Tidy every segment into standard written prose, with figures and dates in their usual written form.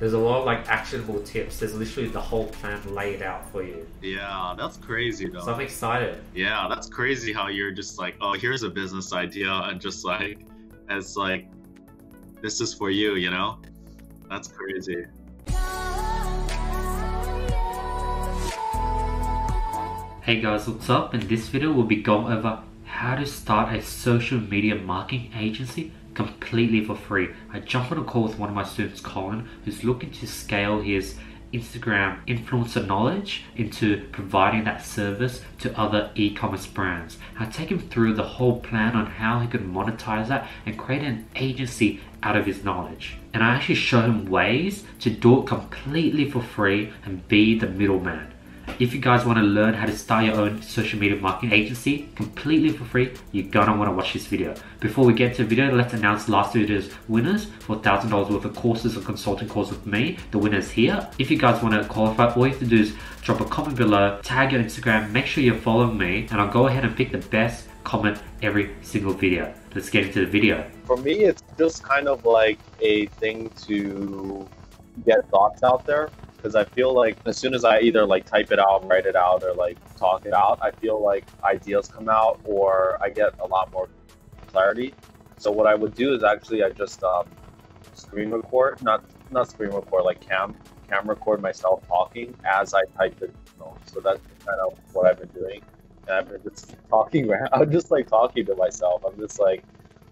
There's a lot of like actionable tips. There's literally the whole plan laid out for you. Yeah, that's crazy So I'm though. excited. Yeah, that's crazy how you're just like, oh, here's a business idea and just like as like this is for you, you know? That's crazy. Hey guys, what's up? In this video we'll be going over how to start a social media marketing agency completely for free. I jumped on a call with one of my students, Colin, who's looking to scale his Instagram influencer knowledge into providing that service to other e-commerce brands. I take him through the whole plan on how he could monetize that and create an agency out of his knowledge. And I actually show him ways to do it completely for free and be the middleman. If you guys want to learn how to start your own social media marketing agency completely for free, you're gonna want to watch this video. Before we get to the video, let's announce last video's winners for $1,000 worth of courses or consulting course with me. The winner's here. If you guys want to qualify, all you have to do is drop a comment below, tag your Instagram, make sure you're following me, and I'll go ahead and pick the best comment every single video. Let's get into the video. For me, it's just kind of like a thing to get thoughts out there, because I feel like as soon as I either like type it out, write it out, or like talk it out, I feel like ideas come out or I get a lot more clarity. So what I would do is actually I just screen record, not screen record, like cam record myself talking as I type it. So that's kind of what I've been doing. And I've been just talking. I'm just like talking to myself. I'm just like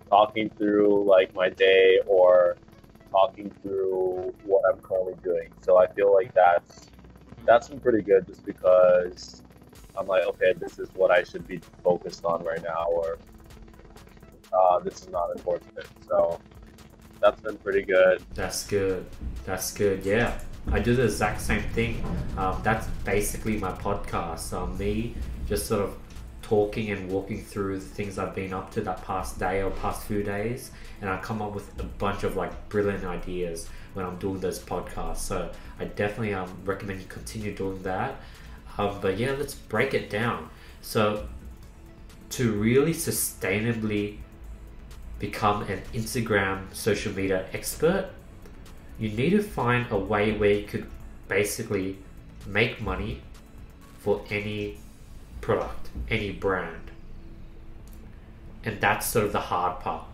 talking through like my day or talking through what I'm currently doing. So I feel like that's been pretty good, just because I'm like, okay, this is what I should be focused on right now, or this is not important. So that's been pretty good. That's good. That's good. Yeah, I do the exact same thing. That's basically my podcast. Me just sort of talking and walking through the things I've been up to that past day or past few days, and I come up with a bunch of like brilliant ideas when I'm doing those podcasts. So I definitely recommend you continue doing that. But yeah, let's break it down. So to really sustainably become an Instagram social media expert, you need to find a way where you could basically make money for any product, any brand. And that's sort of the hard part,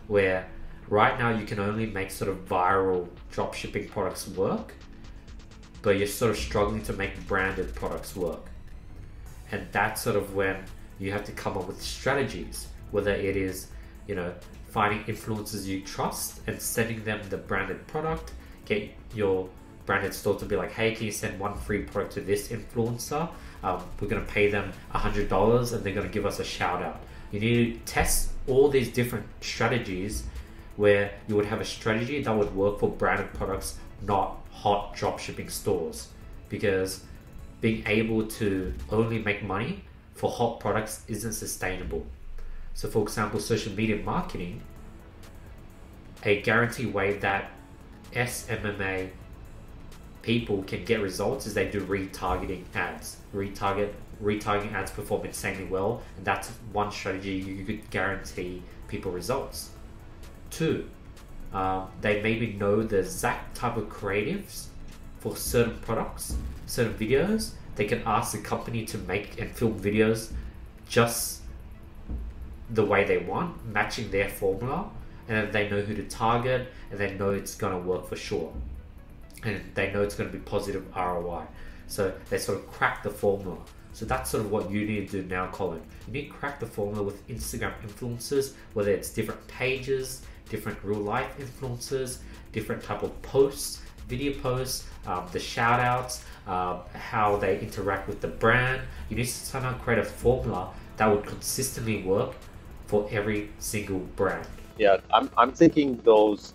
where right now you can only make sort of viral dropshipping products work, but you're sort of struggling to make branded products work. And that's sort of when you have to come up with strategies, whether it is, finding influencers you trust and sending them the branded product, get your branded store to be like, hey, can you send one free product to this influencer? We're going to pay them $100 and they're going to give us a shout out. You need to test all these different strategies where you would have a strategy that would work for branded products, not hot dropshipping stores, because being able to only make money for hot products isn't sustainable. So for example, social media marketing, a guaranteed way that SMMA people can get results is they do retargeting ads. Retargeting ads perform insanely well, and that's one strategy you could guarantee people results. Two, they maybe know the exact type of creatives for certain products, certain videos. They can ask the company to make and film videos just the way they want, matching their formula, and they know who to target, and they know it's going to work for sure, and they know it's going to be positive ROI. So they sort of crack the formula. So that's sort of what you need to do now, Colin. You need to crack the formula with Instagram influencers, whether it's different pages, different real life influencers, different type of posts, video posts, the shout outs, how they interact with the brand. You need to somehow create a formula that would consistently work for every single brand. Yeah, I'm thinking those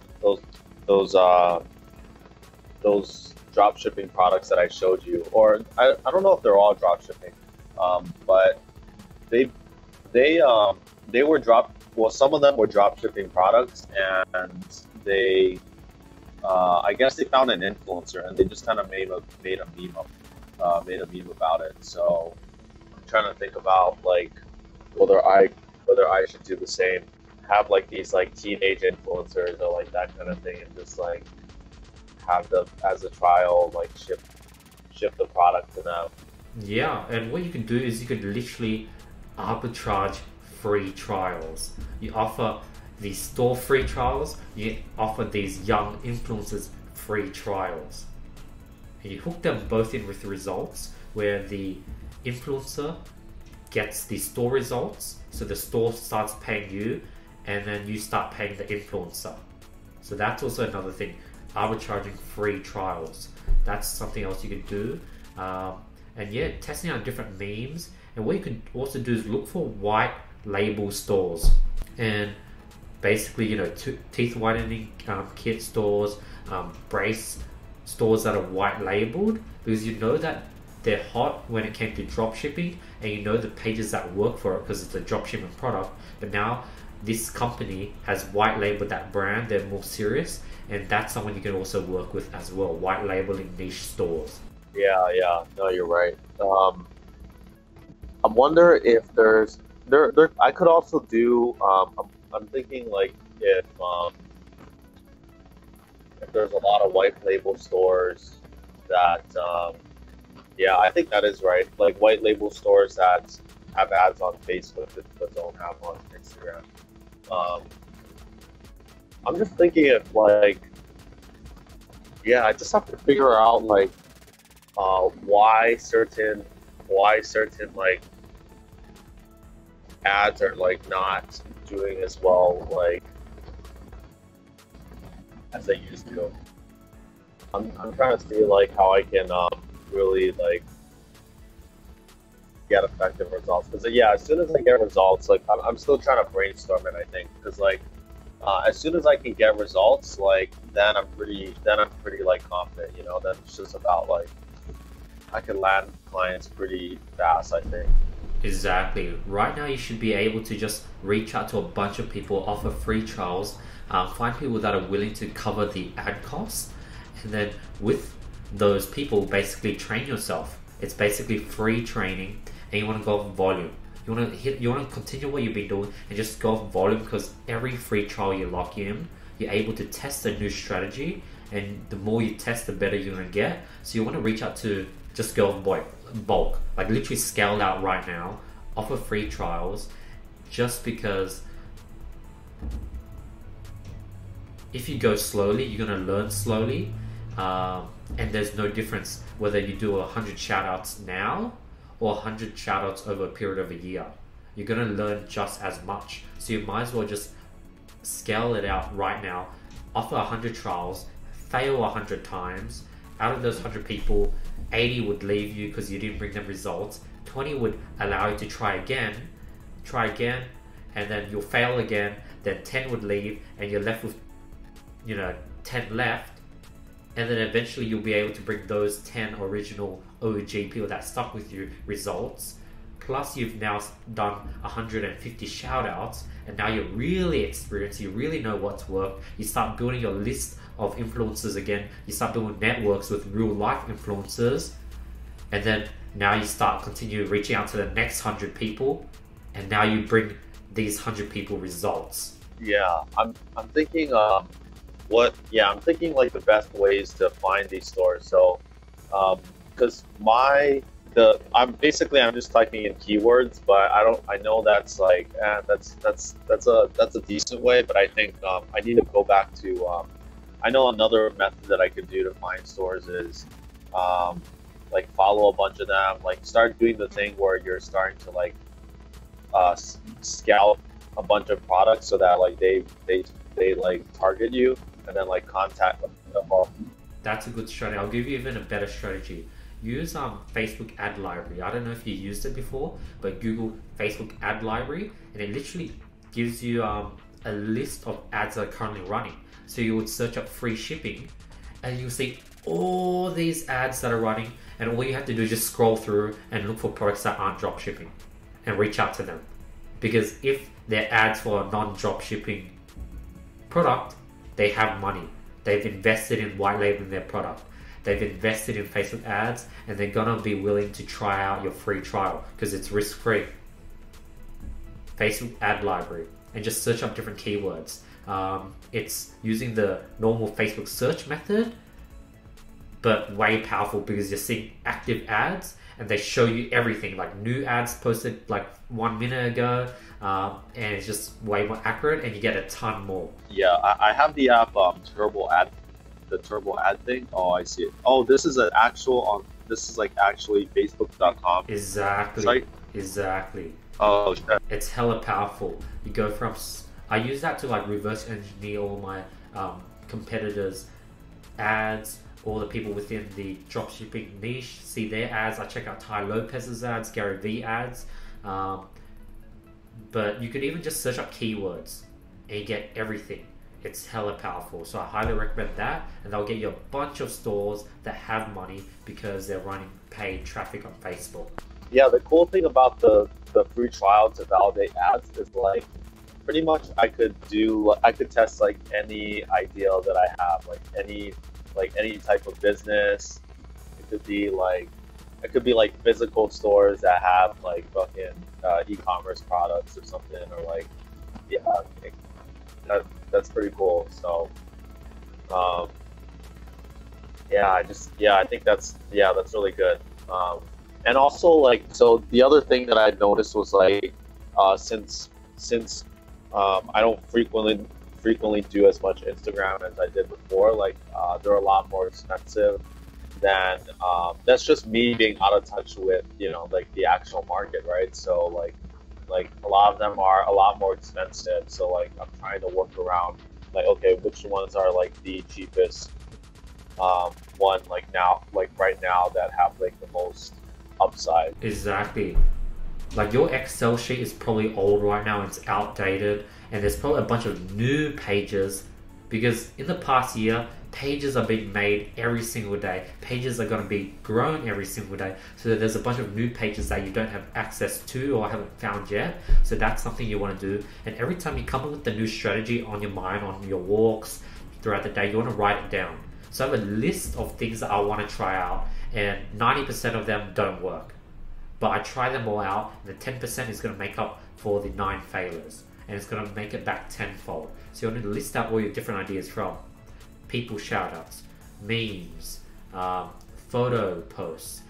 drop shipping products that I showed you, or I don't know if they're all drop shipping, but they were some of them were drop shipping products, and they I guess they found an influencer and they just kind of made a meme about it. So I'm trying to think about like whether I should do the same, have like these like teenage influencers or like that kind of thing, and just like have them as a trial, like ship the product to them. Yeah, and what you can do is you can literally arbitrage free trials. You offer these store free trials, you offer these young influencers free trials. And you hook them both in with results where the influencer gets the store results, so the store starts paying you, and then you start paying the influencer. So that's also another thing, arbitraging free trials. That's something else you could do. And yeah, testing out different memes. And what you can also do is look for white label stores, and basically, you know, teeth whitening kit stores, brace stores that are white labeled, because you know that they're hot when it came to drop shipping, and you know the pages that work for it because it's a drop shipping product. But now this company has white labeled that brand, they're more serious, and that's someone you can also work with as well, white labeling niche stores. Yeah, no, you're right. I wonder if there I could also do. I'm thinking like if there's a lot of white label stores that yeah, I think that is right. Like white label stores that have ads on Facebook that don't have on Instagram. I'm just thinking if like, yeah, I just have to figure out like why certain like ads are like not doing as well like as they used to. I'm trying to see like how I can really like get effective results, because yeah, as soon as I get results, like I'm still trying to brainstorm it, I think, because like as soon as I can get results, like then I'm pretty like confident, you know. Then it's just about like I can land clients pretty fast, I think. Exactly. Right now, you should be able to just reach out to a bunch of people, offer free trials, find people that are willing to cover the ad costs, and then with those people, basically train yourself. It's basically free training, and you want to go off volume. You want to continue what you've been doing and just go off volume, because every free trial you lock in, you're able to test a new strategy, and the more you test, the better you're going to get. So you want to reach out to just go off bulk, like literally scale out right now, offer free trials, just because if you go slowly, you're going to learn slowly, and there's no difference whether you do 100 shout outs now or 100 shout outs over a period of a year. You're going to learn just as much, so you might as well just scale it out right now, offer 100 trials, fail 100 times. Out of those 100 people, 80 would leave you because you didn't bring them results. 20 would allow you to try again, and then you'll fail again. Then 10 would leave, and you're left with, 10 left. And then eventually you'll be able to bring those 10 original OG people that stuck with you results. Plus you've now done 150 shout outs, and now you're really experienced, you really know what's worked. You start building your list of influencers again, you start building networks with real life influencers, and then now you start continue reaching out to the next 100 people, and now you bring these 100 people results. Yeah, I'm thinking I'm thinking like the best ways to find these stores. So because I'm just typing in keywords, but I know that's like that's a decent way, but I think I need to go back to I know another method that I could do to find stores is like follow a bunch of them, like start doing the thing where you're starting to like scout a bunch of products so that like they like target you, and then like contact them. That's a good strategy. I'll give you even a better strategy. Use Facebook ad library. I don't know if you used it before, but Google Facebook ad library, and it literally gives you a list of ads that are currently running. So you would search up free shipping, and you'll see all these ads that are running, and all you have to do is just scroll through and look for products that aren't drop shipping and reach out to them. Because if they're ads for a non-drop shipping product, they have money. They've invested in white labeling their product. They've invested in Facebook ads, and they're gonna be willing to try out your free trial because it's risk-free. Facebook ad library, and just search up different keywords. It's using the normal Facebook search method, but way powerful because you're seeing active ads and they show you everything, like new ads posted like 1 minute ago, and it's just way more accurate and you get a ton more. Yeah, I have the app the turbo ad thing. Oh, I see it. Oh, this is an actual this is like actually facebook.com. Exactly. Site? Exactly. Oh, shit. It's hella powerful. You go from, I use that to like reverse engineer all my competitors' ads, all the people within the dropshipping niche, see their ads. I check out Ty Lopez's ads, Gary Vee ads, but you could even just search up keywords and you get everything. It's hella powerful, so I highly recommend that, and they'll get you a bunch of stores that have money because they're running paid traffic on Facebook. Yeah, the cool thing about the free trial to validate ads is like pretty much I could test like any idea that I have, like any type of business. It could be like physical stores that have like fucking e-commerce products or something, or like, yeah, that's pretty cool. So I think that's really good. And also, like, so the other thing that I noticed was like, since I don't frequently do as much Instagram as I did before, like they're a lot more expensive than that's just me being out of touch with, you know, like the actual market, right? So like a lot of them are a lot more expensive. So like I'm trying to work around like, okay, which ones are like the cheapest one right now that have like the most upside. Exactly. Like your Excel sheet is probably old right now, it's outdated, and there's probably a bunch of new pages because in the past year pages are being made every single day. Pages are going to be grown every single day, so there's a bunch of new pages that you don't have access to or haven't found yet. So that's something you want to do, and every time you come up with the new strategy on your mind, on your walks throughout the day, you want to write it down. So I have a list of things that I want to try out, and 90% of them don't work, but I try them all out, and the 10% is going to make up for the 9 failures, and it's going to make it back tenfold. So you want to list out all your different ideas from people shoutouts, memes, photo posts,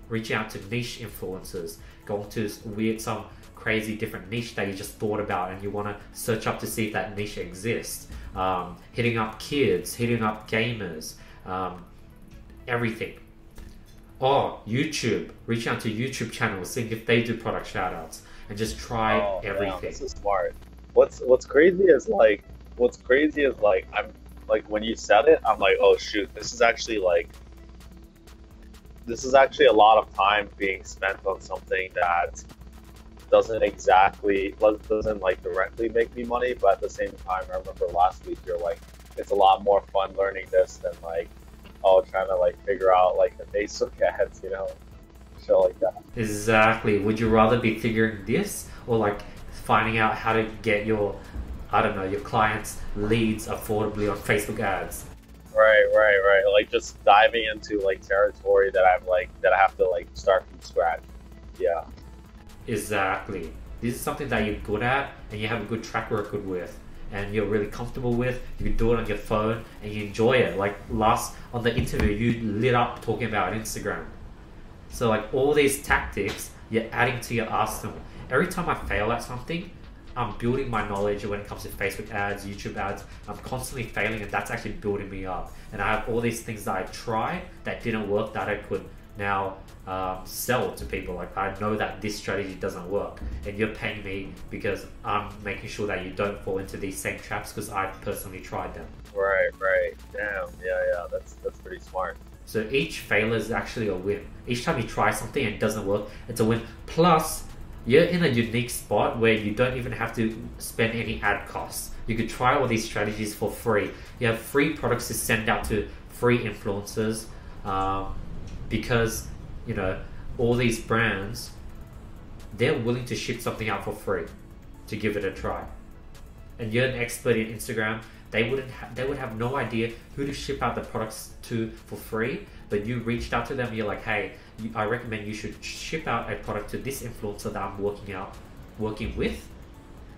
reaching out to niche influencers, going to some crazy different niche that you just thought about and you want to search up to see if that niche exists, hitting up kids, hitting up gamers, everything. Or YouTube, reach out to YouTube channels, seeing if they do product shoutouts, and just try everything. Damn, this is smart. What's crazy is like I'm like, when you said it, I'm like, oh shoot, this is actually a lot of time being spent on something that doesn't like directly make me money, but at the same time, I remember last week you're like, it's a lot more fun learning this than like, trying to like figure out like the Facebook ads, you know, shit like that. Exactly. Would you rather be figuring this or like finding out how to get your, I don't know, your clients' leads affordably on Facebook ads? Right. Like just diving into like territory that I have to like start from scratch. Yeah. Exactly. This is something that you're good at and you have a good track record with and you're really comfortable with. You can do it on your phone and you enjoy it. Like on the interview, you lit up talking about Instagram. So like all these tactics, you're adding to your arsenal. Every time I fail at something, I'm building my knowledge when it comes to Facebook ads, YouTube ads. I'm constantly failing and that's actually building me up. And I have all these things that I tried that didn't work that I could now sell to people. Like I know that this strategy doesn't work and you're paying me because I'm making sure that you don't fall into these same traps because I've personally tried them. Right. Damn. Yeah. That's pretty smart. So each failure is actually a win. Each time you try something and it doesn't work, it's a win. Plus, you're in a unique spot where you don't even have to spend any ad costs. You could try all these strategies for free. You have free products to send out to free influencers because, you know, all these brands, they're willing to ship something out for free to give it a try. And you're an expert in Instagram. They would have no idea who to ship out the products to for free, but you reached out to them. You're like, hey, I recommend you should ship out a product to this influencer that I'm working with,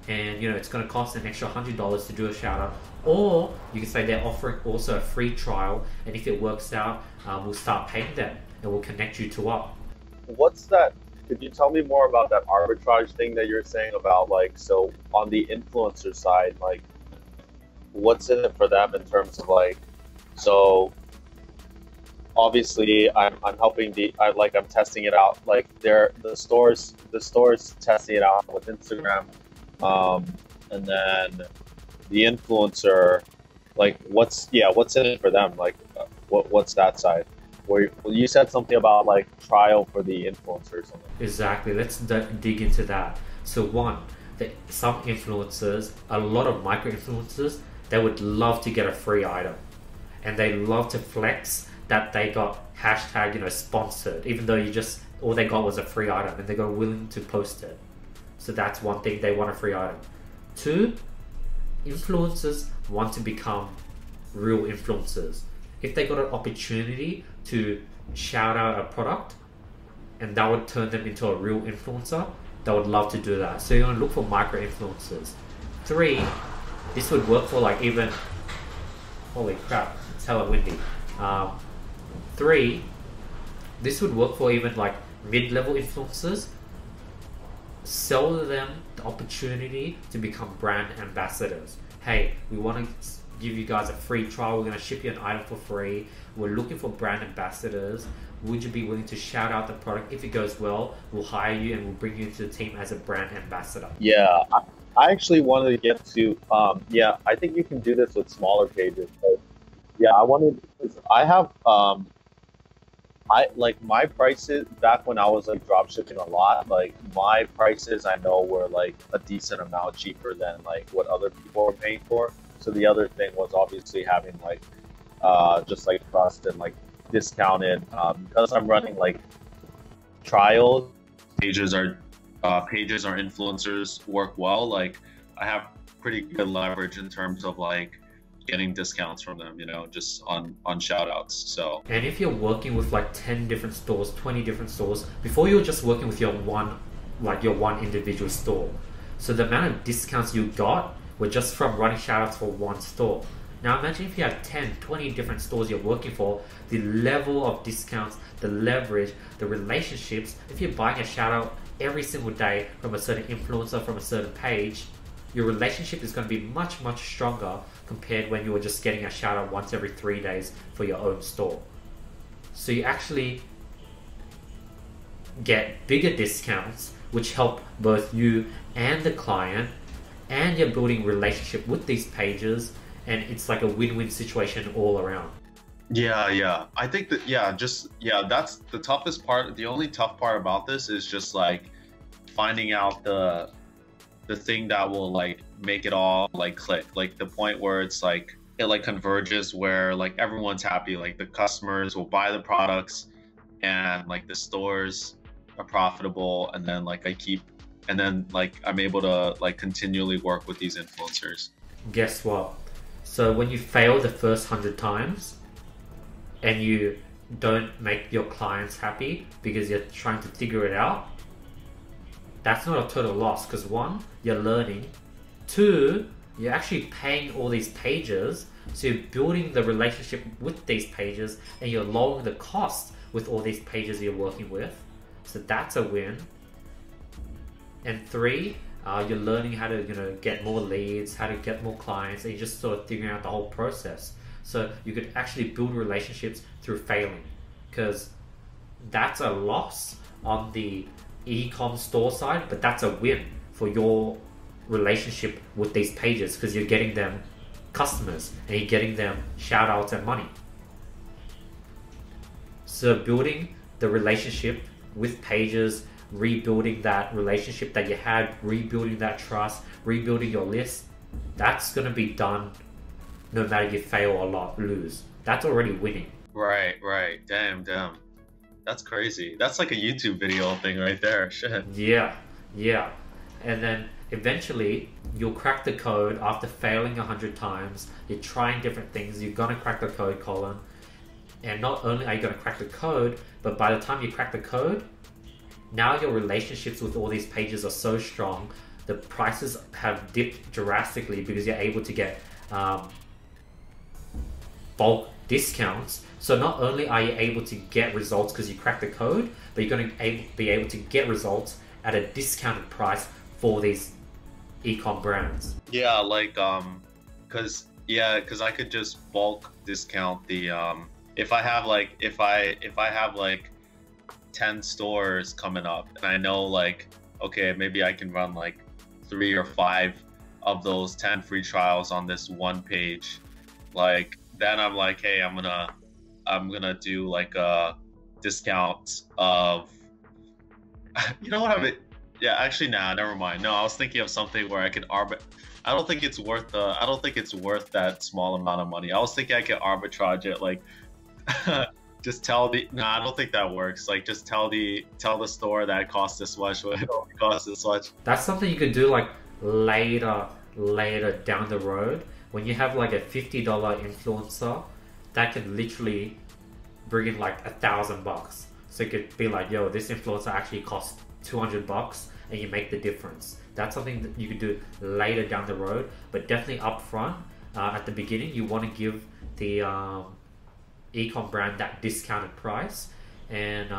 and it's going to cost an extra $100 to do a shout out. Or you can say they're offering also a free trial, and if it works out, we'll start paying them and we'll connect you to up. What's that? Could you tell me more about that arbitrage thing that you're saying about, like, so on the influencer side, like, what's in it for them in terms of, like, so obviously I'm helping I'm testing it out, like the stores testing it out with Instagram, and then the influencer, like, what's in it for them, like, what's that side? Where you said something about, like, trial for the influencer or something. Exactly. Let's dig into that. So one, some influencers, a lot of micro influencers, they would love to get a free item, and they love to flex that they got hashtag sponsored, even though all they got was a free item, and they got willing to post it. So that's one thing, they want a free item. Two, influencers want to become real influencers. If they got an opportunity to shout out a product and that would turn them into a real influencer, they would love to do that. So you're going to look for micro influencers. Three, this would work for, like, even, holy crap, it's hella windy. Three, this would work for even, like, mid-level influencers. Sell them the opportunity to become brand ambassadors. Hey, we want to give you guys a free trial. We're going to ship you an item for free. We're looking for brand ambassadors. Would you be willing to shout out the product? If it goes well, we'll hire you and we'll bring you into the team as a brand ambassador. Yeah, I actually wanted to get to, I think you can do this with smaller pages. But yeah, I have, like, my prices back when I was, like, drop shipping a lot, like, my prices I know were, like, a decent amount cheaper than, like, what other people were paying for. So the other thing was obviously having, like, just, like, trust and, like, discounted, because I'm running, like, trials. Pages are influencers work well. Like, I have pretty good leverage in terms of, like, getting discounts from them, just on shout outs. So, and if you're working with, like, 10 different stores, 20 different stores, before you're just working with your one individual store. So the amount of discounts you got were just from running shout outs for one store. Now imagine if you have 10, 20 different stores you're working for, the level of discounts, the leverage, the relationships. If you're buying a shout out every single day from a certain influencer, from a certain page, your relationship is going to be much, much stronger compared when you were just getting a shout out once every 3 days for your own store. So you actually get bigger discounts, which help both you and the client, and you're building relationship with these pages, and it's like a win-win situation all around. Yeah. I think that, that's the toughest part. The only tough part about this is just, like, finding out the thing that will, like, make it all, like, click, like the point where it's like it, like, converges, where, like, everyone's happy, like the customers will buy the products and, like, the stores are profitable, and then, like, I'm able to, like, continually work with these influencers. Guess what? So when you fail the first 100 times and you don't make your clients happy because you're trying to figure it out, that's not a total loss, because one, you're learning. Two, you're actually paying all these pages, so you're building the relationship with these pages, and you're lowering the cost with all these pages you're working with. So that's a win. And three, you're learning how to get more leads, how to get more clients, and you're just sort of figuring out the whole process. So you could actually build relationships through failing, because that's a loss on the e-com store side, but that's a win for your relationship with these pages, because you're getting them customers and you're getting them shout outs and money. So building the relationship with pages, rebuilding that relationship that you had, rebuilding that trust, rebuilding your list, that's going to be done no matter you fail or lose. That's already winning. Right. Damn. That's crazy. That's like a YouTube video thing right there. Shit. Yeah. And then eventually you'll crack the code after failing 100 times. You're trying different things. You're going to crack the code, Colin. And not only are you going to crack the code, but by the time you crack the code, now your relationships with all these pages are so strong. the prices have dipped drastically because you're able to get bulk discounts. So not only are you able to get results because you crack the code, but you're going to be able to get results at a discounted price for these e-com brands. Yeah, like because I could just bulk discount the if I have like 10 stores coming up, and I know like, okay, maybe I can run like 3 or 5 of those 10 free trials on this one page. Like then I'm like, hey, I'm gonna do like a discount of you know what I mean? Yeah, actually, nah, never mind. No, I was thinking of something where I could I don't think it's worth that small amount of money. I was thinking I could arbitrage it, like just tell the I don't think that works. Like just tell the store that it costs this much when it only costs this much. That's something you could do like later down the road when you have like a $50 influencer that could literally bring in like $1,000. So it could be like, yo, this influencer actually costs $200 and you make the difference. That's something that you could do later down the road, but definitely upfront at the beginning you want to give the e-com brand that discounted price. And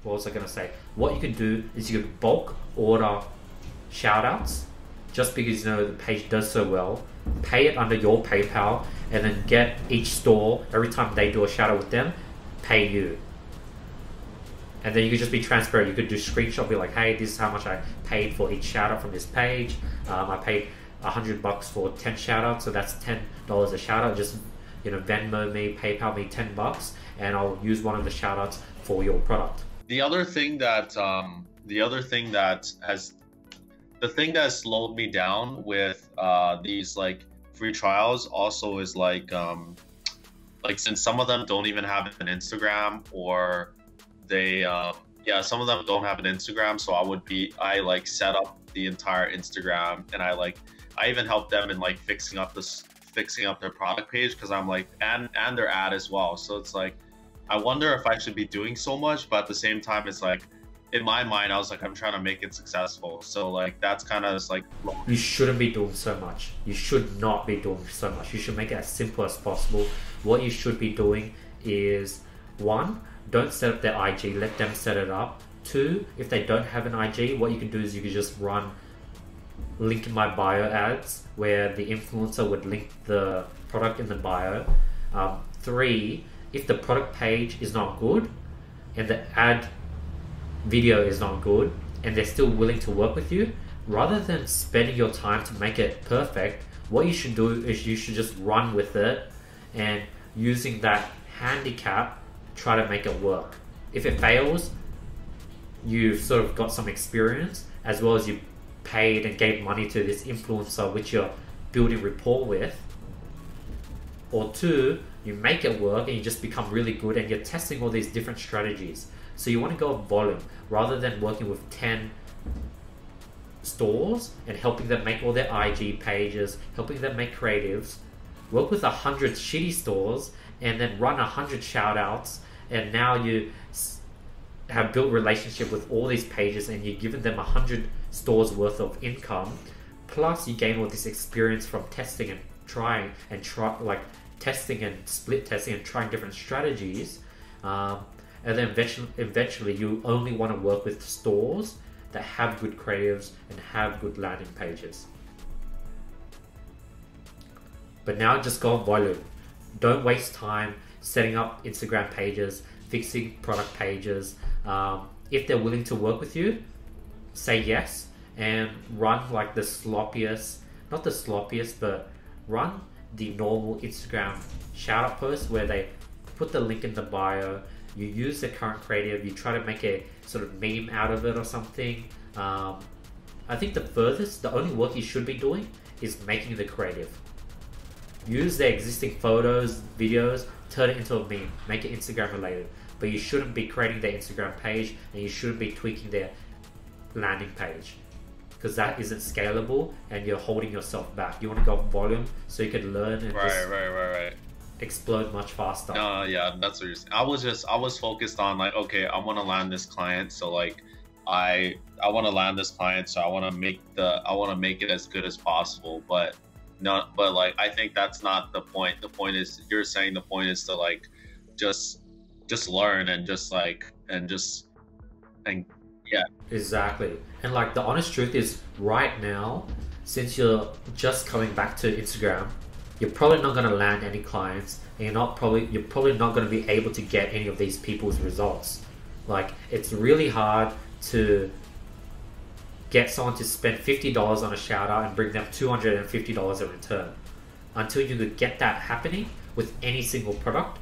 what was I going to say? What you can do is you can bulk order shout outs just because you know the page does so well, pay it under your PayPal, and then get each store, every time they do a shout out with them, pay you. And then you could just be transparent. You could do screenshot, be like, hey, this is how much I paid for each shout out from this page. I paid $100 for 10 shout outs, so that's $10 a shout out. Just, you know, Venmo me, PayPal me $10, and I'll use one of the shout outs for your product. The thing that slowed me down with these like free trials also is like since some of them don't even have an Instagram, or they some of them don't have an Instagram, so I like set up the entire Instagram, and I even help them in like fixing up their product page, because I'm like and their ad as well. So it's like I wonder if I should be doing so much, but at the same time it's like in my mind I was like, I'm trying to make it successful. So like that's kind of just like, you shouldn't be doing so much. You should not be doing so much. You should make it as simple as possible. What you should be doing is, 1, don't set up their IG, let them set it up. 2, if they don't have an IG, what you can do is you can just run link in my bio ads, where the influencer would link the product in the bio. 3, if the product page is not good and the ad video is not good and they're still willing to work with you, rather than spending your time to make it perfect, what you should do is you should just run with it, and using that handicap, try to make it work. If it fails, you've sort of got some experience, as well as you paid and gave money to this influencer which you're building rapport with. Or 2, you make it work and you just become really good and you're testing all these different strategies. So you want to go volume rather than working with 10 stores and helping them make all their IG pages, helping them make creatives. Work with 100 shitty stores and then run 100 shout outs, and now you have built a relationship with all these pages and you've given them 100 stores worth of income, plus you gain all this experience from testing and trying and testing and split testing and trying different strategies. And then eventually you only want to work with stores that have good creatives and have good landing pages. But now just go volume. Don't waste time setting up Instagram pages, fixing product pages. If they're willing to work with you, say yes and run like the sloppiest, not the sloppiest, but run the normal Instagram shout out posts where they put the link in the bio. You use the current creative, you try to make a sort of meme out of it or something. I think the only work you should be doing is making the creative. Use their existing photos, videos, turn it into a meme, make it Instagram related. But you shouldn't be creating their Instagram page and you shouldn't be tweaking their landing page, because that isn't scalable and you're holding yourself back. You want to go volume so you can learn and right. explode much faster. Yeah, that's what you're saying. I was focused on like, okay, I want to land this client, so like I want to land this client, so I want to make it as good as possible. But no, but like I think that's not the point. The point is, you're saying the point is to like just learn and just like and yeah. Exactly. And like the honest truth is right now, since you're just coming back to Instagram, you're probably not going to land any clients, and you're probably not going to be able to get any of these people's results. Like it's really hard to get someone to spend $50 on a shout out and bring them $250 in return. Until you could get that happening with any single product,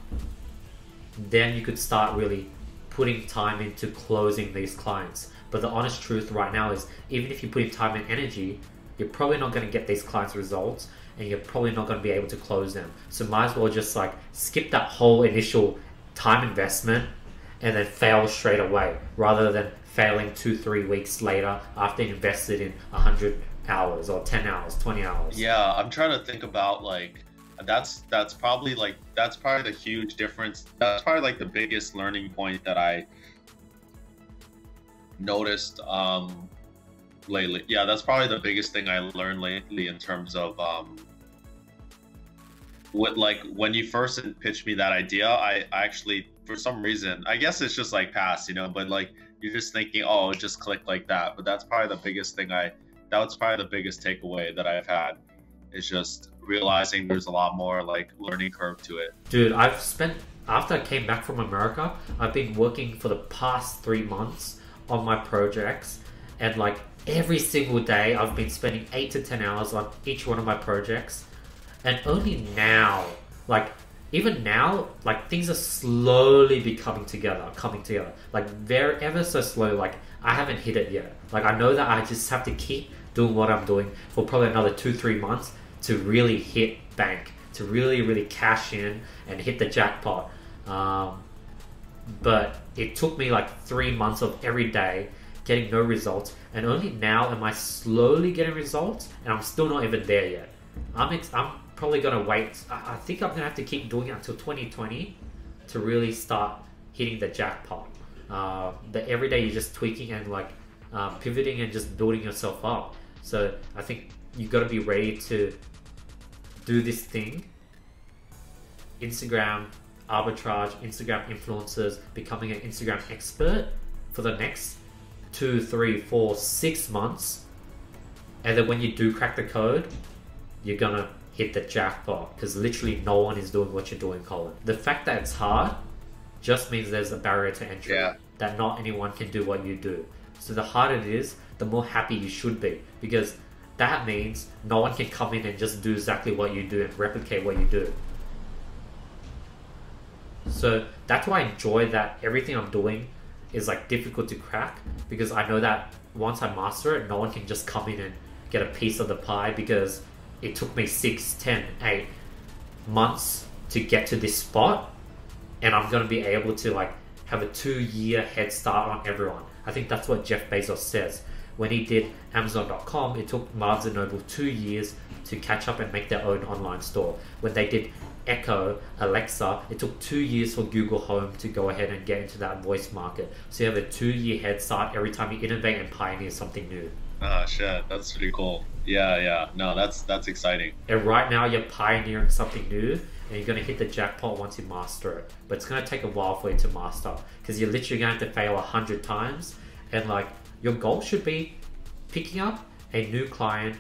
then you could start really putting time into closing these clients. But the honest truth right now is, even if you put in time and energy, you're probably not going to get these clients results, and you're probably not going to be able to close them. So might as well just like skip that whole initial time investment and then fail straight away, rather than failing 2-3 weeks later after you invested in 100 hours or 10 hours, 20 hours. Yeah, I'm trying to think about like that's probably the huge difference. That's probably like the biggest learning point that I noticed lately. Yeah, that's probably the biggest thing I learned lately in terms of what, like, when you first pitched me that idea, I actually, for some reason, I guess it's just like past, you know, but like you're just thinking, oh, it just clicked like that. But that's probably the biggest thing that was probably the biggest takeaway that I've had, is just realizing there's a lot more like learning curve to it. Dude, after I came back from America, I've been working for the past 3 months on my projects, and like every single day I've been spending 8 to 10 hours on each one of my projects. And only now, like even now, like things are slowly coming together, like very ever so slow. Like I haven't hit it yet. Like I know that I just have to keep doing what I'm doing for probably another 2-3 months to really hit bank, to really cash in and hit the jackpot. But it took me like 3 months of every day getting no results, and only now am I slowly getting results, and I'm still not even there yet. I'm probably gonna wait. I think I'm gonna have to keep doing it until 2020 to really start hitting the jackpot. But every day you're just tweaking and like pivoting and just building yourself up. So I think you got to be ready to do this thing. Instagram arbitrage, Instagram influencers, becoming an Instagram expert for the next 2, 3, 4, 6 months. And then when you do crack the code, you're gonna hit the jackpot, because literally no one is doing what you're doing, Colin. The fact that it's hard just means there's a barrier to entry, that not anyone can do what you do. So the harder it is, the more happy you should be, because that means no one can come in and just do exactly what you do and replicate what you do. So that's why I enjoy that everything I'm doing is like difficult to crack, because I know that once I master it, no one can just come in and get a piece of the pie, because it took me 6, 10, 8 months to get to this spot, and I'm going to be able to like have a 2-year head start on everyone. I think that's what Jeff Bezos says. When he did Amazon.com, it took Barnes & Noble 2 years to catch up and make their own online store. When they did Echo, Alexa, it took 2 years for Google Home to go ahead and get into that voice market. So you have a 2-year head start every time you innovate and pioneer something new. Ah, shit, that's pretty cool. Yeah. No, that's exciting. And right now you're pioneering something new, and you're going to hit the jackpot once you master it. But it's going to take a while for you to master, because you're literally going to have to fail 100 times. And like, your goal should be picking up a new client,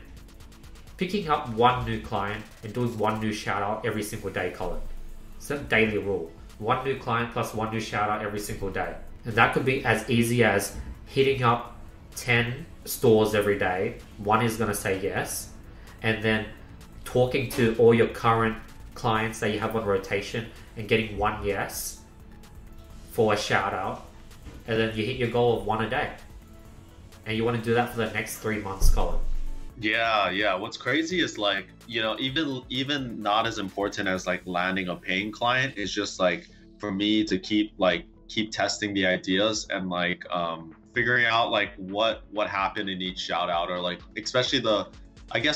picking up one new client and doing one new shout out every single day, Colin. It's a daily rule. One new client plus one new shout out every single day. And that could be as easy as hitting up 10 stores every day. One is going to say yes. And then talking to all your current clients that you have on rotation and getting one yes for a shout out. And then you hit your goal of one a day. And you want to do that for the next 3 months, Colin. Yeah. What's crazy is like, you know, even not as important as like landing a paying client is just like for me to keep testing the ideas and like figuring out like what happened in each shout out, or like especially the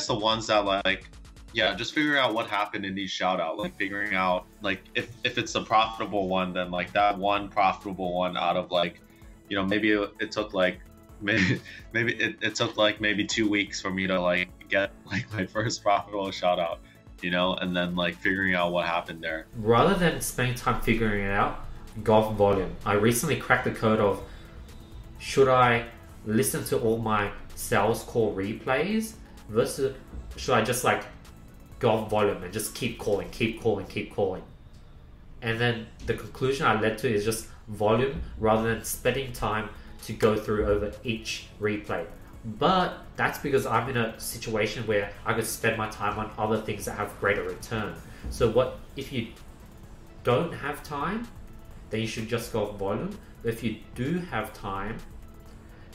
ones that like just figuring out what happened in each shout out, like figuring out like if it's a profitable one, then like that one profitable one out of like, you know, maybe it took like maybe it took like maybe 2 weeks for me to like get like my first profitable shout out, you know, and then like figuring out what happened there. Rather than spending time figuring it out, go off volume. I recently cracked the code of, should I listen to all my sales call replays versus should I just like go off volume and just keep calling. And then the conclusion I led to is just volume rather than spending time to go through over each replay. But that's because I'm in a situation where I could spend my time on other things that have greater return. So what if you don't have time, then you should just go off volume. But if you do have time,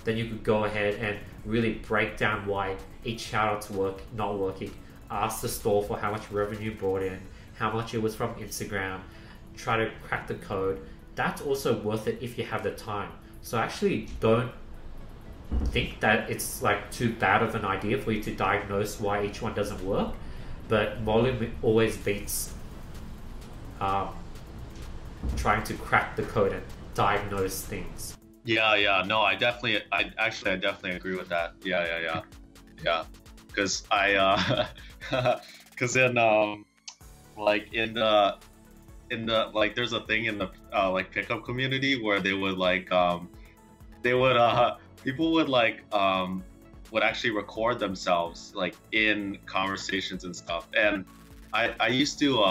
then you could go ahead and really break down why each shout out's not working. Ask the store for how much revenue brought in, how much it was from Instagram, try to crack the code. That's also worth it if you have the time. So I actually don't think that it's like too bad of an idea for you to diagnose why each one doesn't work, but volume always beats trying to crack the code and diagnose things. Yeah, no, I definitely agree with that. Yeah, because because in like in the like there's a thing in the like pickup community where they would like people would like would actually record themselves like in conversations and stuff, and I used to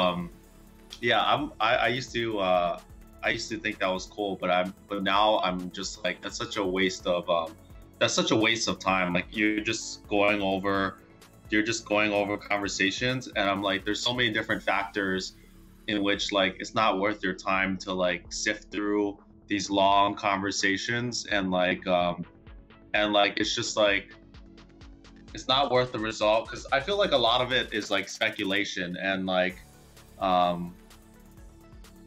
I used to think that was cool, but now I'm just like, that's such a waste of time. Like you're just going over conversations, and I'm like, there's so many different factors in which like it's not worth your time to like sift through these long conversations, and like it's just like it's not worth the result, because I feel like a lot of it is like speculation, and like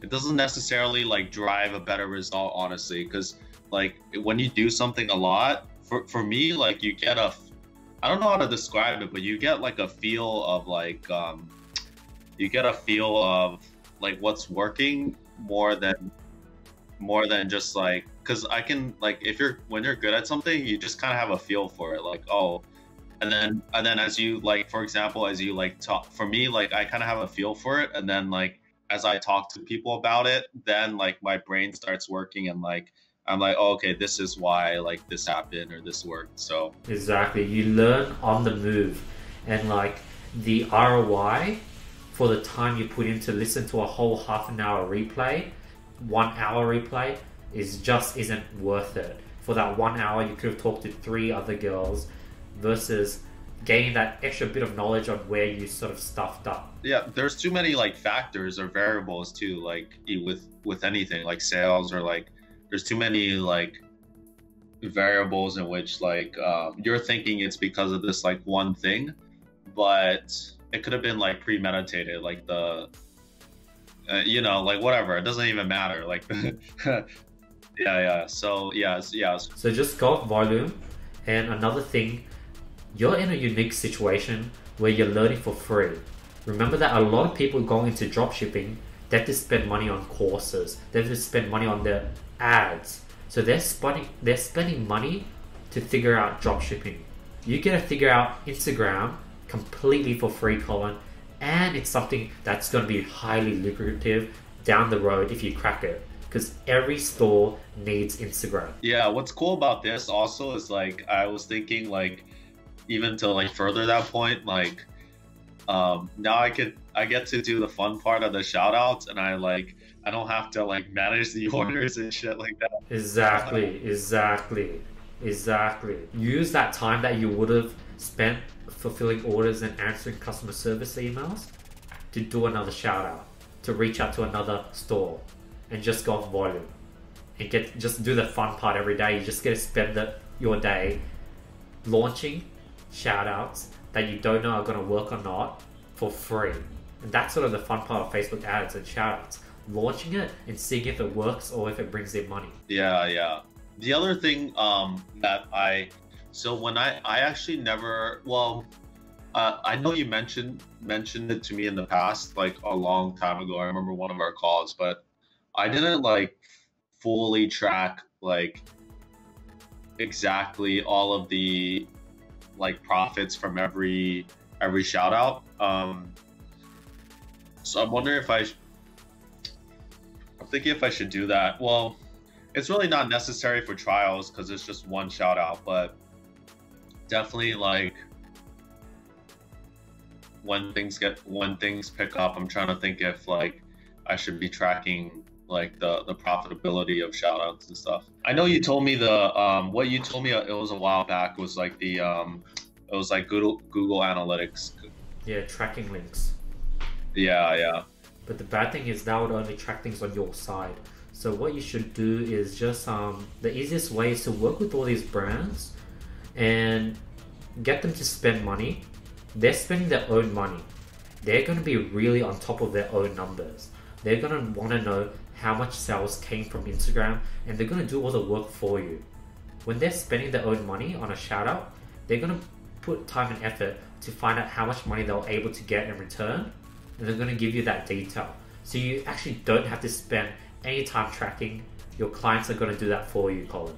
it doesn't necessarily like drive a better result, honestly, because like when you do something a lot, for me, like you get I don't know how to describe it, but you get like a feel of like what's working more than just like, because I can like, when you're good at something, you just kind of have a feel for it, like, oh, and then as you like, for example, as you like talk, for me, like I kind of have a feel for it, and then like as I talk to people about it, then like my brain starts working, and like I'm like, oh, okay, this is why like this happened or this worked. So exactly, you learn on the move, and like the ROI for the time you put in to listen to a whole half an hour replay, 1 hour replay isn't worth it. For that 1 hour, you could have talked to 3 other girls versus gaining that extra bit of knowledge on where you sort of stuffed up. Yeah, there's too many like factors or variables too, like with anything like sales, or like there's too many like variables in which like you're thinking it's because of this like one thing, but it could have been like premeditated, like the you know, like whatever, it doesn't even matter, like so just go off volume. And another thing, you're in a unique situation where you're learning for free. Remember that a lot of people going into dropshipping, they have to spend money on courses, they have to spend money on their ads, so they're spending money to figure out dropshipping. You get to figure out Instagram completely for free, Colin, and it's something that's going to be highly lucrative down the road if you crack it, because every store needs Instagram. Yeah, what's cool about this also is like, I was thinking like, even to like further that point, like now I get to do the fun part of the shout outs, and I don't have to like manage the orders and shit like that. Exactly. Use that time that you would have spent fulfilling orders and answering customer service emails to do another shout out, to reach out to another store, and just go off volume and just do the fun part every day. You just get to spend your day launching shout outs that you don't know are going to work or not for free. And that's sort of the fun part of Facebook ads and shout outs, launching it and seeing if it works or if it brings in money. Yeah. The other thing that when I actually never, well, I know you mentioned it to me in the past, like a long time ago. I remember one of our calls, but I didn't like fully track like exactly all of the like profits from every shout out. So I'm wondering if I'm thinking if I should do that. Well, it's really not necessary for trials because it's just one shout out, but definitely like when things pick up, I'm trying to think if like I should be tracking like the profitability of shout outs and stuff. I know you told me the what you told me it was a while back was like the it was like Google Analytics. Yeah, tracking links. Yeah. But the bad thing is that would only track things on your side. So what you should do is just the easiest way is to work with all these brands and get them to spend money. They're spending their own money. They're going to be really on top of their own numbers. They're going to want to know how much sales came from Instagram, and they're going to do all the work for you. When they're spending their own money on a shout out, they're going to put time and effort to find out how much money they're able to get in return, and they're going to give you that detail. So you actually don't have to spend any time tracking. Your clients are going to do that for you, Colin.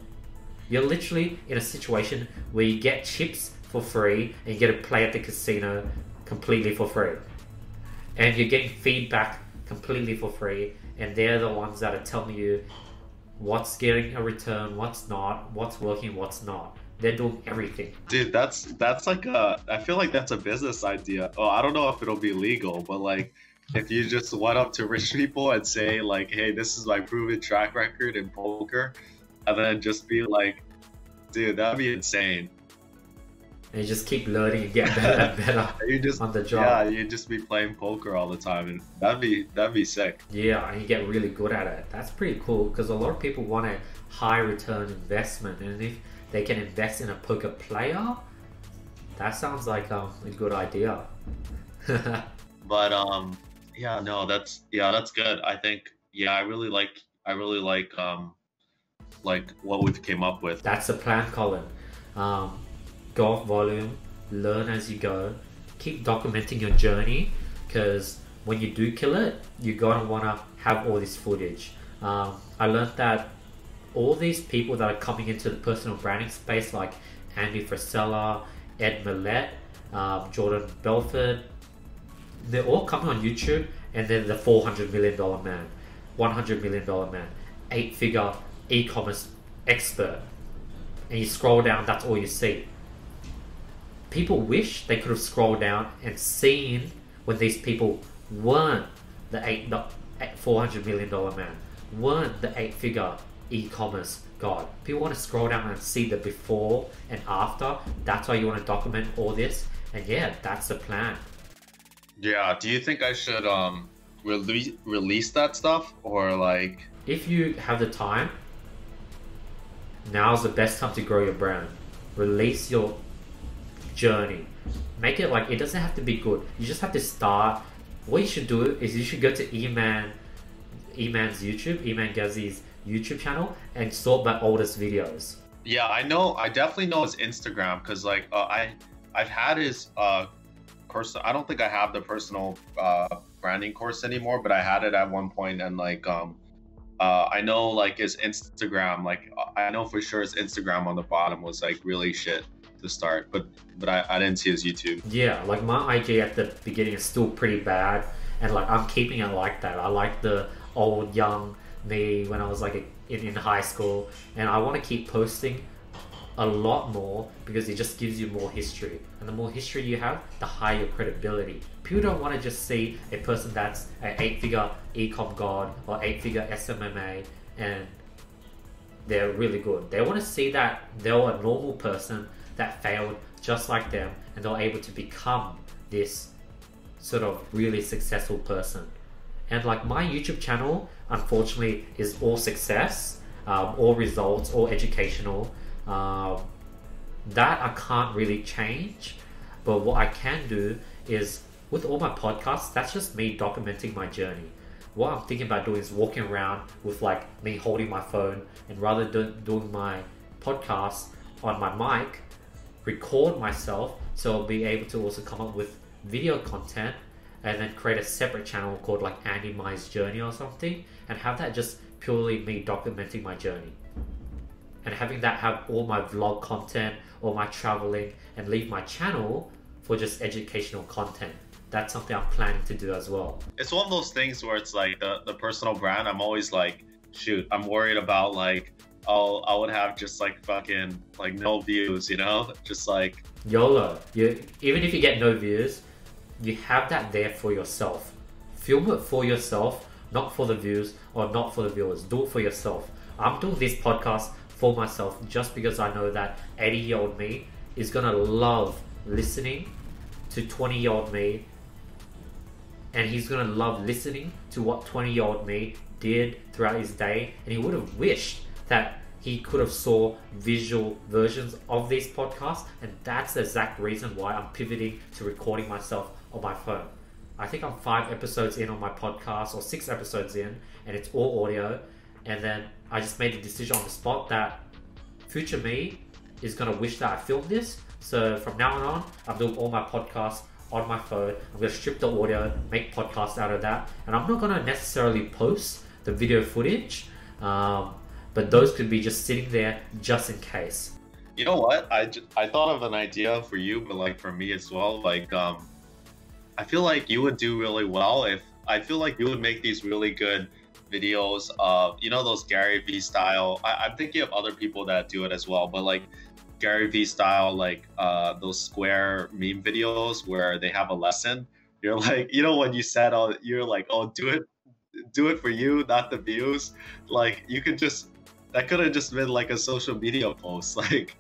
You're literally in a situation where you get chips for free and you get to play at the casino completely for free. And you're getting feedback completely for free, and they're the ones that are telling you what's getting a return, what's not, what's working, what's not. They're doing everything. Dude, that's like I feel like that's a business idea. Oh, I don't know if it'll be legal, but like if you just went up to rich people and say like, hey, this is my proven track record in poker, and then just be like, dude, that'd be insane. And you just keep learning and get better and better You just on the job. Yeah, you'd just be playing poker all the time, and that'd be sick. Yeah, and you get really good at it. That's pretty cool because a lot of people want a high return investment, and if they can invest in a poker player, that sounds like a good idea. But yeah, no, that's good. I think I really like what we've came up with. That's the plan, Colin. Go off volume, learn as you go, keep documenting your journey, because when you do kill it, you're gonna wanna have all this footage. I learned that all these people that are coming into the personal branding space, like Andy Frisella, Ed Millett, Jordan Belford, they're all coming on YouTube, and they're the $400 million man, $100 million man, 8-figure e-commerce expert. And you scroll down, that's all you see. People wish they could have scrolled down and seen when these people weren't the $400 million man, weren't the 8-figure e-commerce god. People want to scroll down and see the before and after. That's why you want to document all this. And yeah, that's the plan. Yeah, do you think I should release that stuff, or like? If you have the time, now's the best time to grow your brand. Release your journey. Make it like, it doesn't have to be good. You just have to start. What you should do is you should go to Eman's YouTube, Eman Ghazi's YouTube channel, and sort by oldest videos. Yeah, I definitely know his Instagram, because like I've had his course. I don't think I have the personal branding course anymore, but I had it at one point, and like I know like his Instagram, like I know for sure his Instagram on the bottom was like really shit to start, but I didn't see his YouTube. Yeah, like my IG at the beginning is still pretty bad, and like I'm keeping it like that. I like the old young me when I was like in high school, and I want to keep posting a lot more because it just gives you more history, and the more history you have, the higher your credibility. People don't want to just see a person that's an 8-figure e-com god or 8-figure SMMA and they're really good. They want to see that they're a normal person that failed just like them, and they're able to become this sort of really successful person. And like my YouTube channel, unfortunately, is all success, all results, all educational. That I can't really change, but what I can do is with all my podcasts, that's just me documenting my journey. What I'm thinking about doing is walking around with like me holding my phone, and rather than doing my podcast on my mic, record myself, so I'll be able to also come up with video content, and then create a separate channel called like Andy Mai's Journey or something, and have that just purely me documenting my journey. and having that have all my vlog content, all my traveling, and leave my channel for just educational content. That's something I'm planning to do as well. It's one of those things where it's like the personal brand. I'm always like, shoot, I'm worried about like, oh, I would have just like fucking like no views, you know? Just like YOLO. Even if you get no views, you have that there for yourself. Film it for yourself, not for the views or not for the viewers. Do it for yourself. I'm doing this podcast for myself just because I know that 80-year-old me is gonna love listening to 20-year-old me, and he's gonna love listening to what 20-year-old me did throughout his day, and he would have wished that he could have saw visual versions of these podcasts, and that's the exact reason why I'm pivoting to recording myself on my phone. I think I'm 5 episodes in on my podcast, or 6 episodes in, and it's all audio, and then I just made the decision on the spot that future me is gonna wish that I filmed this. So from now on, I'm doing all my podcasts on my phone. I'm gonna strip the audio, make podcasts out of that, and I'm not gonna necessarily post the video footage, but those could be just sitting there just in case. You know what? I thought of an idea for you, but like for me as well. Like, I feel like you would do really well if I feel like you would make these really good videos of, you know, those Gary Vee style. I'm thinking of other people that do it as well, but like Gary Vee style, like those square meme videos where they have a lesson. You're like, you know, when you said, oh, you're like, oh, do it for you, not the views. Like you could just, that could have just been like a social media post. Like,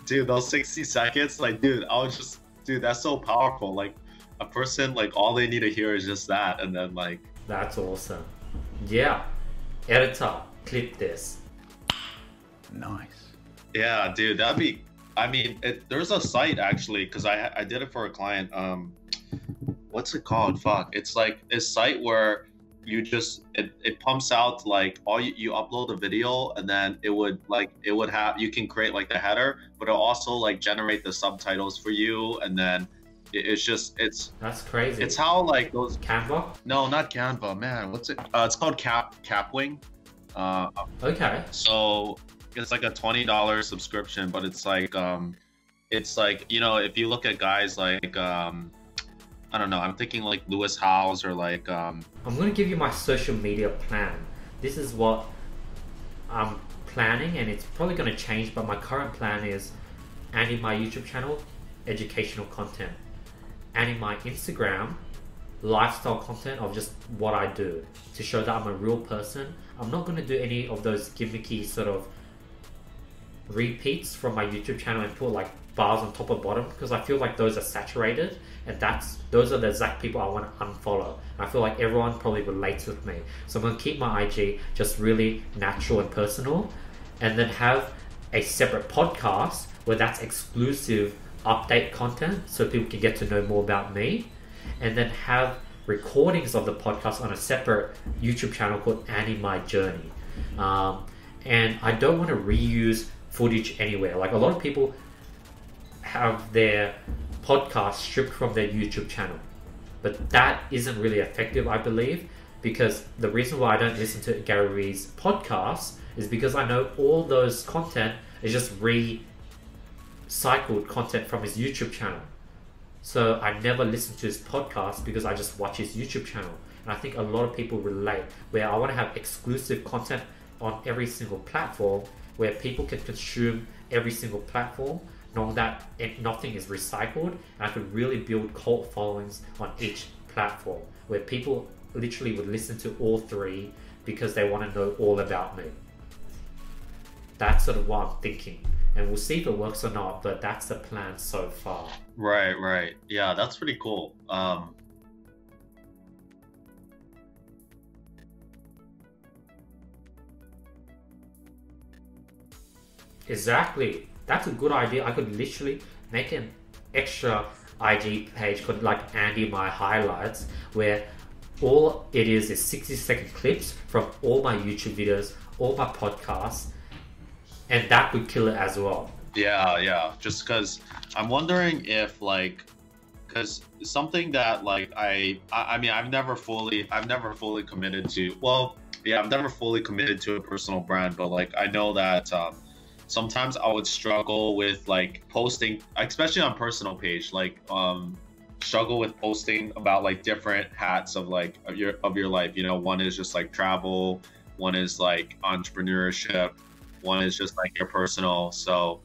dude, those 60 seconds, like, dude, I was just, dude, that's so powerful. Like a person, like all they need to hear is just that. And then like, that's awesome. Yeah. Editor, clip this. Nice. Yeah, dude, that'd be, I mean, there's a site actually, because I did it for a client. What's it called? Fuck. It's like a site where you just, it pumps out like all you upload a video, and then it would have, you can create like the header, but it'll also like generate the subtitles for you. And then that's crazy. It's how like those Canva? No, not Canva, man. What's it? It's called Capwing. Okay. So it's like a $20 subscription, but it's like, you know, if you look at guys like, I don't know, I'm thinking like Lewis Howes or like, I'm going to give you my social media plan. This is what I'm planning, and it's probably going to change, but my current plan is, and in my YouTube channel, educational content, and in my Instagram, lifestyle content of just what I do to show that I'm a real person. I'm not going to do any of those gimmicky sort of repeats from my YouTube channel and put like bars on top or bottom, because I feel like those are saturated, and those are the exact people I want to unfollow. I feel like everyone probably relates with me, so I'm going to keep my IG just really natural and personal, and then have a separate podcast where that's exclusive update content so people can get to know more about me, and then have recordings of the podcast on a separate YouTube channel called Annie My Journey. And I don't want to reuse footage anywhere. Like a lot of people have their podcast stripped from their YouTube channel, but that isn't really effective, I believe, because the reason why I don't listen to Gary Vee's podcast is because I know all those content is just recycled content from his YouTube channel. So I never listen to his podcast because I just watch his YouTube channel. And I think a lot of people relate, where I want to have exclusive content on every single platform, where people can consume every single platform, knowing that nothing is recycled. And I could really build cult followings on each platform, where people literally would listen to all 3 because they want to know all about me. That's sort of what I'm thinking. And we'll see if it works or not, but that's the plan so far. Right. Yeah, that's pretty cool. Exactly. That's a good idea. I could literally make an extra IG page called like Andy My Highlights, where all it is 60-second clips from all my YouTube videos, all my podcasts, and that would kill it as well. Yeah. Just because I'm wondering if like, because something that like I mean I've never fully committed to, well, yeah, I've never fully committed to a personal brand, but like I know that sometimes I would struggle with like posting, especially on personal page, like struggle with posting about like different hats of like of your life. You know, one is just like travel, one is like entrepreneurship, one is just like your personal. So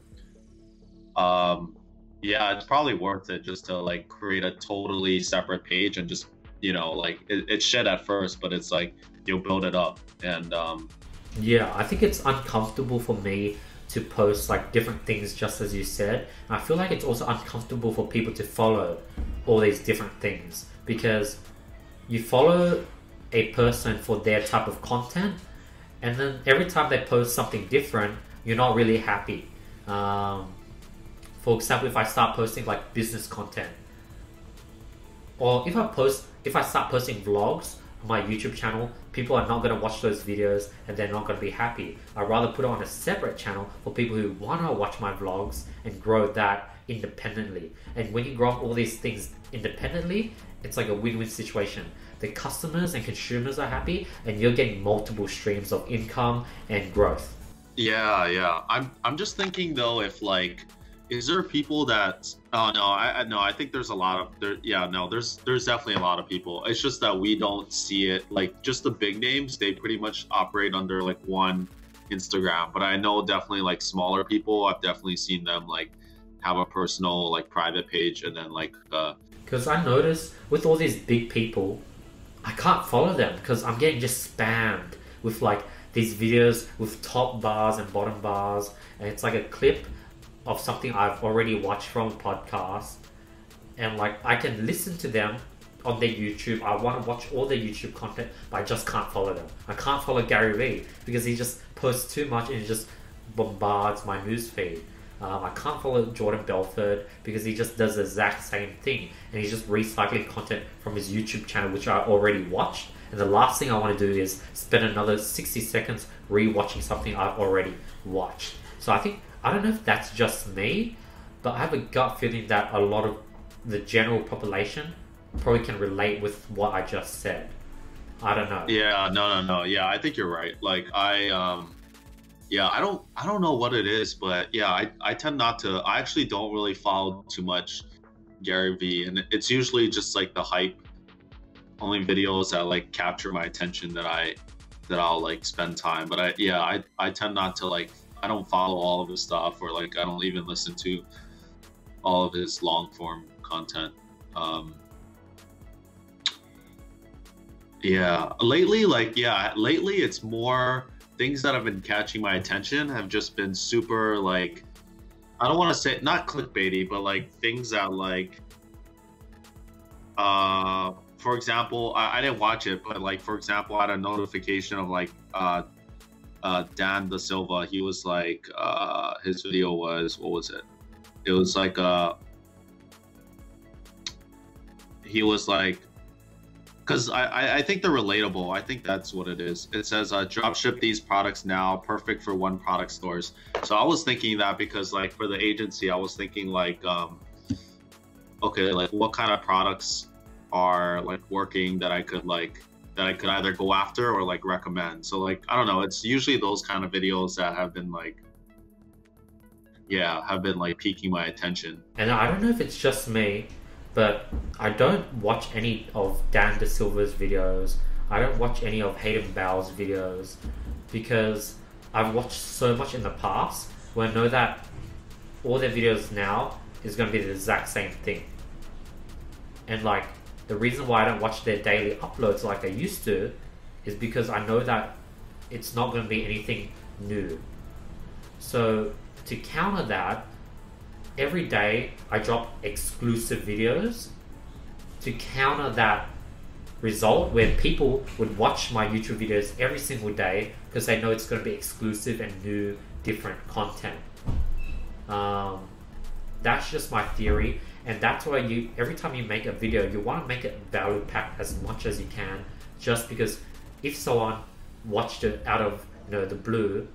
yeah, it's probably worth it just to like create a totally separate page and just, you know, like it's shit at first, but it's like you'll build it up. And Yeah, I think it's uncomfortable for me to post like different things, just as you said. And I feel like it's also uncomfortable for people to follow all these different things, because you follow a person for their type of content, and then every time they post something different, you're not really happy. For example, if I start posting like business content, or if I start posting vlogs on my YouTube channel, people are not going to watch those videos and they're not going to be happy. I'd rather put it on a separate channel for people who want to watch my vlogs and grow that independently. And when you grow all these things independently, it's like a win-win situation. The customers and consumers are happy, and you're getting multiple streams of income and growth. yeah. I'm just thinking though, if like, is there people that, oh no, I think there's a lot of there. Yeah, no, there's definitely a lot of people. It's just that we don't see it. Like just the big names, they pretty much operate under like one Instagram. But I know definitely like smaller people, I've definitely seen them like have a personal like private page, and then like Because I notice with all these big people, I can't follow them because I'm getting just spammed with like these videos with top bars and bottom bars, and it's like a clip of something I've already watched from a podcast, and like I can listen to them on their YouTube. I want to watch all their YouTube content, but I just can't follow them. I can't follow Gary Vee because he just posts too much and he just bombards my newsfeed. I can't follow Jordan Belford because he just does the exact same thing, and he's just recycling content from his YouTube channel, which I already watched. And the last thing I want to do is spend another 60 seconds re-watching something I've already watched. So I don't know if that's just me, but I have a gut feeling that a lot of the general population probably can relate with what I just said. I don't know. yeah, no. Yeah, I think you're right. Like yeah, I don't know what it is, but yeah, I tend not to. I actually don't really follow too much Gary Vee, and it's usually just like the hype only videos that like capture my attention that I'll like spend time. But I tend not to like, I don't follow all of his stuff, or like I don't even listen to all of his long form content. Lately it's more things that have been catching my attention have just been super like, I don't want to say not clickbaity, but like things that like for example, I didn't watch it, but like for example, I had a notification of like Dan Da Silva. He was like his video was, what was it? It was like he was like, because I think they're relatable. I think that's what it is. It says drop ship these products now, perfect for one product stores. So I was thinking that because like for the agency, I was thinking like okay, like what kind of products are like working that I could either go after or like recommend. So like I don't know, it's usually those kind of videos that have been like piquing my attention. And I don't know if it's just me, but I don't watch any of Dan Da Silva's videos. I don't watch any of Hayden Bowell's videos because I've watched so much in the past where I know that all their videos now is going to be the exact same thing. And like the reason why I don't watch their daily uploads like I used to is because I know that it's not going to be anything new. So to counter that, every day I drop exclusive videos to counter that result where people would watch my YouTube videos every single day because they know it's going to be exclusive and new, different content. That's just my theory, and that's why every time you make a video, you want to make it value packed as much as you can, just because if someone watched it out of the blue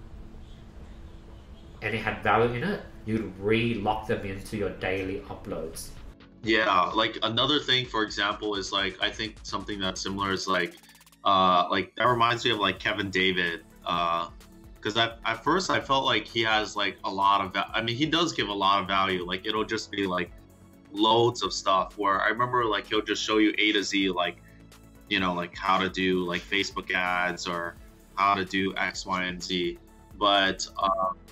and it had value in it, you'd re-lock them into your daily uploads. Yeah, like another thing, for example, is like I think something that's similar is like that reminds me of like Kevin David. Because at first I felt like he has like a lot of I mean he does give a lot of value. Like it'll just be like loads of stuff where I remember like he'll just show you A to Z, like you know, like how to do like Facebook ads or how to do X, Y, and Z. But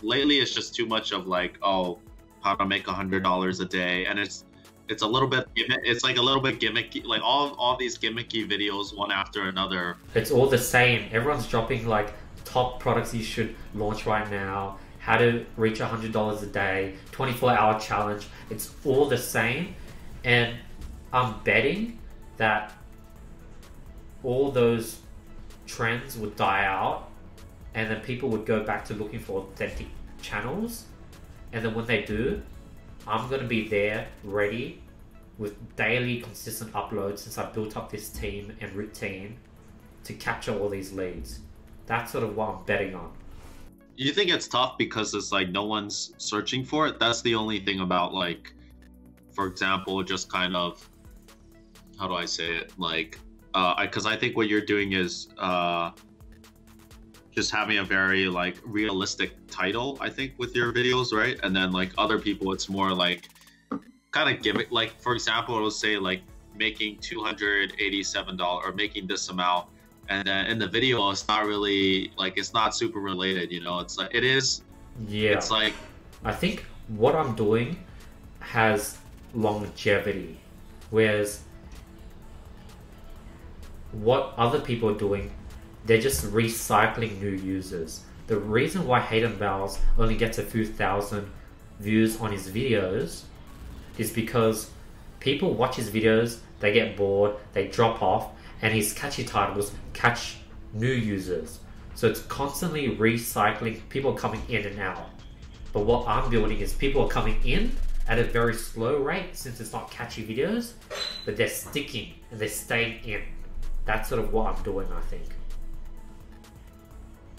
lately it's just too much of like, oh, how to make $100 a day, and it's a little bit it's like a little bit gimmicky, like all these gimmicky videos one after another. It's all the same. Everyone's dropping like top products you should launch right now, how to reach $100 a day, 24-hour challenge. It's all the same, and I'm betting that all those trends would die out, and then people would go back to looking for authentic channels. And then when they do, I'm going to be there ready with daily consistent uploads, since I've built up this team and routine to capture all these leads. That's sort of what I'm betting on. You think it's tough because it's like no one's searching for it? That's the only thing about, like, for example, just kind of, how do I say it? Like, because I think what you're doing is just having a very like realistic title, I think, with your videos, right? And then like other people, it's more like kind of gimmick. Like for example, it'll say like making $287 or making this amount, and then in the video, it's not really like, it's not super related, you know? It's like, it is. Yeah. It's like, I think what I'm doing has longevity, whereas what other people are doing, they're just recycling new users. The reason why Hayden Bowles only gets a few thousand views on his videos is because people watch his videos, they get bored, they drop off, and his catchy titles catch new users. So it's constantly recycling, people coming in and out. But what I'm building is people are coming in at a very slow rate, since it's not catchy videos, but they're sticking and they're staying in. That's sort of what I'm doing, I think.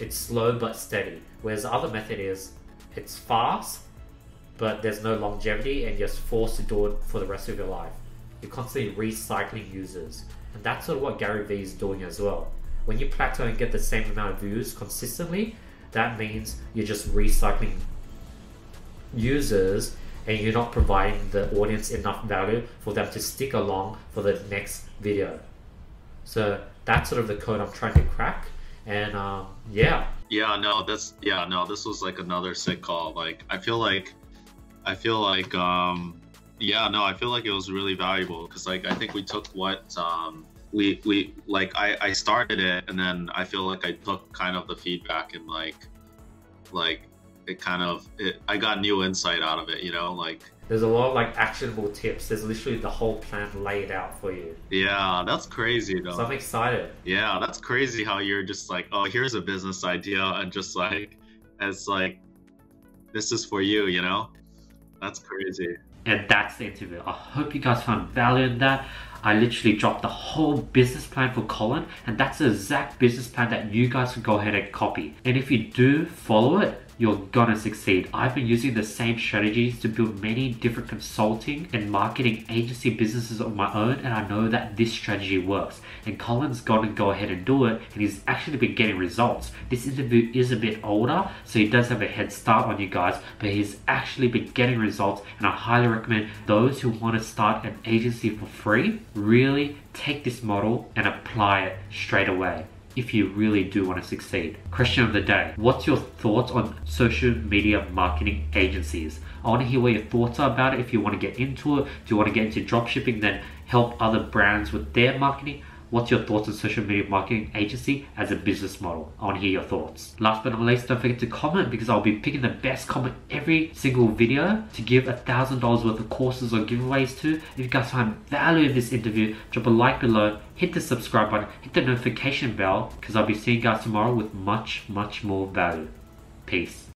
It's slow but steady. Whereas the other method is, it's fast, but there's no longevity and you're just forced to do it for the rest of your life. You're constantly recycling users. And that's sort of what Gary Vee is doing as well. When you plateau and get the same amount of views consistently, that means you're just recycling users and you're not providing the audience enough value for them to stick along for the next video. So that's sort of the code I'm trying to crack. And yeah. Yeah, no, this was like another sick call. Like, I feel like yeah, no, I feel like it was really valuable, because like I think we took what we like I started it, and then I feel like I took kind of the feedback and like it kind of I got new insight out of it, you know, like there's a lot of like actionable tips. There's literally the whole plan laid out for you. Yeah, that's crazy though. So I'm excited. Yeah, that's crazy how you're just like, oh, here's a business idea, and just like it's like, this is for you, you know? That's crazy. And that's the interview. I hope you guys found value in that. I literally dropped the whole business plan for Colin, and that's the exact business plan that you guys can go ahead and copy. And if you do follow it, you're gonna succeed. I've been using the same strategies to build many different consulting and marketing agency businesses of my own, and I know that this strategy works. And Colin's gonna go ahead and do it, and he's actually been getting results. This interview is a bit older, so he does have a head start on you guys, but he's actually been getting results, and I highly recommend those who want to start an agency for free, really take this model and apply it straight away if you really do want to succeed. Question of the day: what's your thoughts on social media marketing agencies? I want to hear what your thoughts are about it. If you want to get into it, do you want to get into dropshipping, then help other brands with their marketing? What's your thoughts on social media marketing agency as a business model? I want to hear your thoughts. Last but not least, don't forget to comment, because I'll be picking the best comment every single video to give $1,000 worth of courses or giveaways to. If you guys find value in this interview, drop a like below, hit the subscribe button, hit the notification bell, because I'll be seeing you guys tomorrow with much more value. Peace.